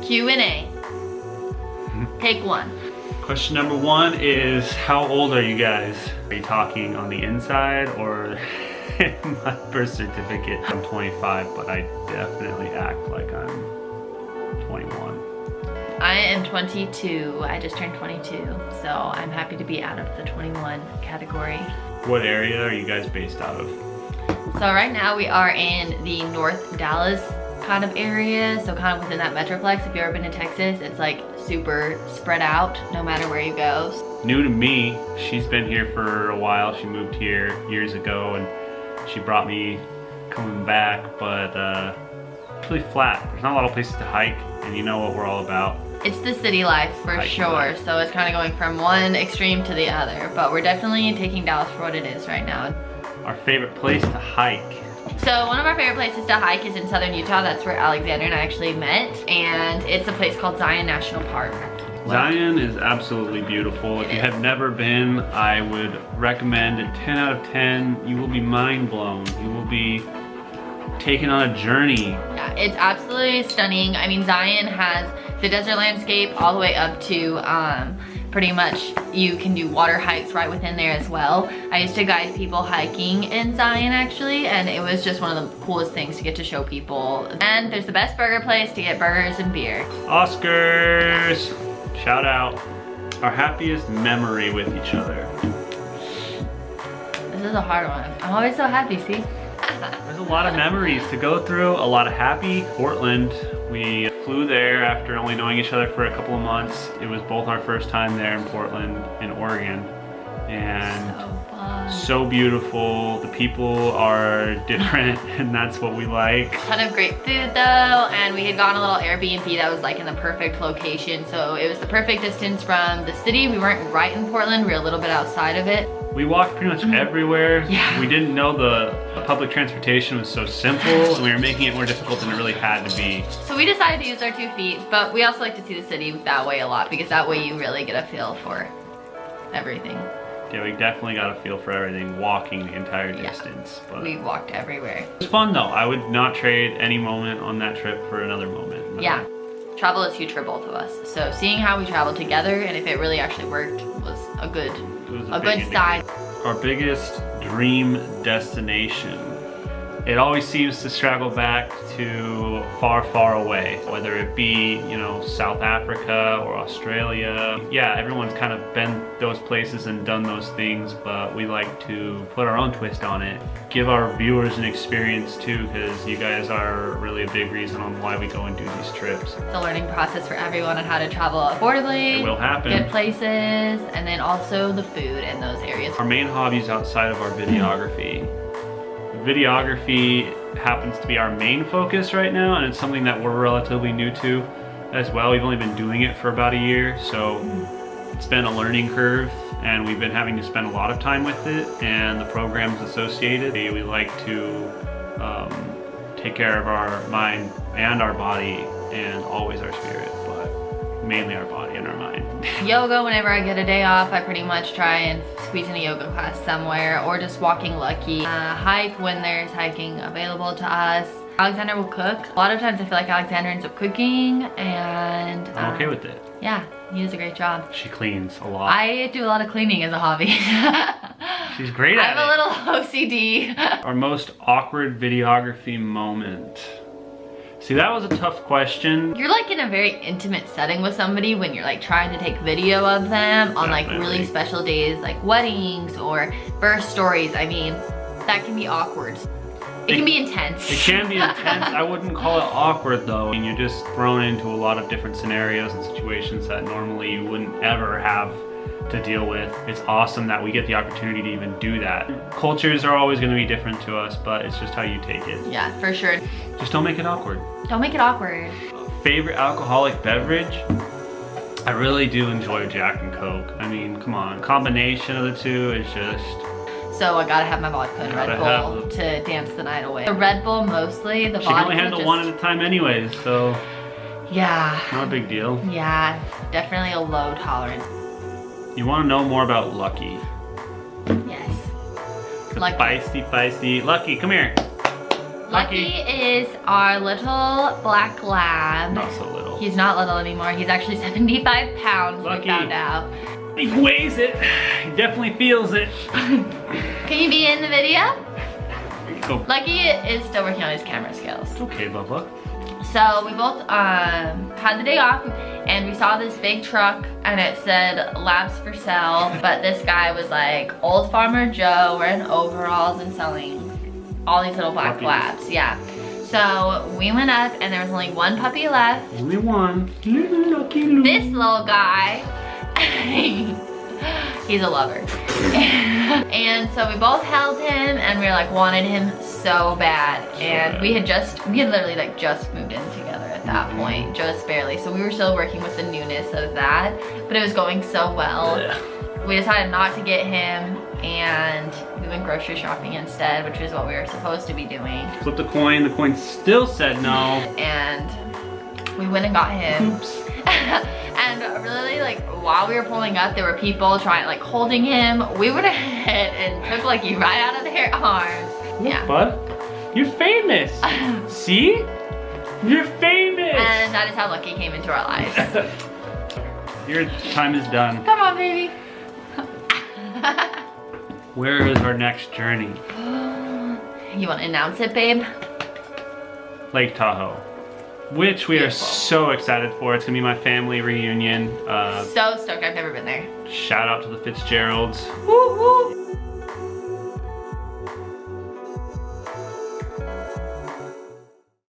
Q&A. Take one. Question number one is, how old are you guys? Are you talking on the inside or in my birth certificate? I'm 25, but I definitely act like I'm 21. I am 22. I just turned 22, so I'm happy to be out of the 21 category. What area are you guys based out of? So right now we are in the North Dallas kind of area, so kind of within that metroplex. If you've ever been to Texas, it's like super spread out no matter where you go. New to me, she's been here for a while. She moved here years ago and she brought me coming back, but it's really flat. There's not a lot of places to hike, and you know what we're all about. It's the city life for Hiking sure, life. so it's kind of going from one extreme to the other, but we're definitely taking Dallas for what it is right now. Our favorite place to hike. So one of our favorite places to hike is in southern Utah. That's where Alexander and I actually met, and it's a place called Zion National Park. Zion is absolutely beautiful. If you have never been, I would recommend it. 10 out of 10. You will be mind blown. You will be taken on a journey. Yeah, it's absolutely stunning. I mean, Zion has the desert landscape all the way up to pretty much you can do water hikes right within there as well. I used to guide people hiking in Zion actually, and it was just one of the coolest things to get to show people. And there's the best burger place to get burgers and beer. Oscars! Shout out. Our happiest memory with each other. This is a hard one. I'm always so happy, see? There's a lot of memories to go through, a lot of happy. Portland, we flew there after only knowing each other for a couple of months. It was both our first time there in Portland, in Oregon. And So fun. so beautiful. The people are different and that's what we like. Ton of great food though, and we had gotten a little Airbnb that was like in the perfect location, so it was the perfect distance from the city. We weren't right in Portland, we were a little bit outside of it. We walked pretty much everywhere. Yeah. We didn't know the public transportation was so simple, and we were making it more difficult than it really had to be. So we decided to use our 2 feet, but we also like to see the city that way a lot, because that way you really get a feel for everything. Yeah, we definitely got a feel for everything walking the entire distance. But We walked everywhere. it was fun though. I would not trade any moment on that trip for another moment. No. Yeah, travel is huge for both of us. So seeing how we traveled together and if it really actually worked was a good sign. Our biggest dream destination. It always seems to straggle back to far, far away, whether it be, you know, South Africa or Australia. Yeah, everyone's kind of been those places and done those things, but we like to put our own twist on it. Give our viewers an experience too, because you guys are really a big reason on why we go and do these trips. It's a learning process for everyone on how to travel affordably. It will happen. Good places, and then also the food in those areas. Our main hobbies outside of our videography. Videography happens to be our main focus right now, and it's something that we're relatively new to as well. We've only been doing it for about a year, so it's been a learning curve, and we've been having to spend a lot of time with it and the programs associated. We like to take care of our mind and our body and always our spirit, but mainly our body and our mind. Yoga, whenever I get a day off, I pretty much try and squeeze in a yoga class somewhere, or just walking lucky. Hike when there's hiking available to us. Alexander will cook. A lot of times I feel like Alexander ends up cooking, and I'm okay with it. yeah, he does a great job. She cleans a lot. I do a lot of cleaning as a hobby. She's great at it. I'm a little OCD. Our most awkward videography moment. See, that was a tough question. You're like in a very intimate setting with somebody when you're like trying to take video of them on like really special days, like weddings or birth stories. I mean, that can be awkward. It can be intense. It can be intense. I wouldn't call it awkward though. I mean, you're just thrown into a lot of different scenarios and situations that normally you wouldn't ever have to deal with. It's awesome that we get the opportunity to even do that. Cultures are always going to be different to us, but it's just how you take it. Yeah, for sure. Just don't make it awkward. Don't make it awkward. Favorite alcoholic beverage? I really do enjoy Jack and Coke. I mean, come on. Combination of the two is just... So I gotta have my vodka and Red Bull to dance the night away. The Red Bull mostly, the vodka. She can only handle one at a time anyways, so... Yeah. Not a big deal. Yeah, definitely a low tolerance. You want to know more about Lucky? Yes. Lucky. Feisty. Lucky, come here. Lucky is our little black lab. Not so little. He's not little anymore. He's actually 75 pounds, Lucky. we found out. He weighs it. He definitely feels it. Can you be in the video? Go. Lucky is still working on his camera skills. It's okay, Bubba. So we both had the day off and we saw this big truck and it said labs for sale, but this guy was like old farmer Joe wearing overalls and selling all these little black Puppies. labs. Yeah. So we went up and there was only one puppy left. Only one. Little Lucky Lou. This little guy, he's a lover. And so we both held him and we were like wanted him so bad. And we had literally like just moved in together at that point, just barely. So we were still working with the newness of that, but it was going so well. We decided not to get him and we went grocery shopping instead, which is what we were supposed to be doing. Flipped a coin, the coin still said no. And we went and got him. Oops. And really, like, while we were pulling up, there were people trying, like, holding him. We went ahead and took Lucky right out of their arms. Yeah. Bud, you're famous. See? You're famous. And that is how Lucky came into our lives. Your time is done. Come on, baby. Where is our next journey? You want to announce it, babe? Lake Tahoe, which we Beautiful. are so excited for. It's gonna be my family reunion. So stoked. I've never been there. Shout out to the Fitzgeralds. Woo woo.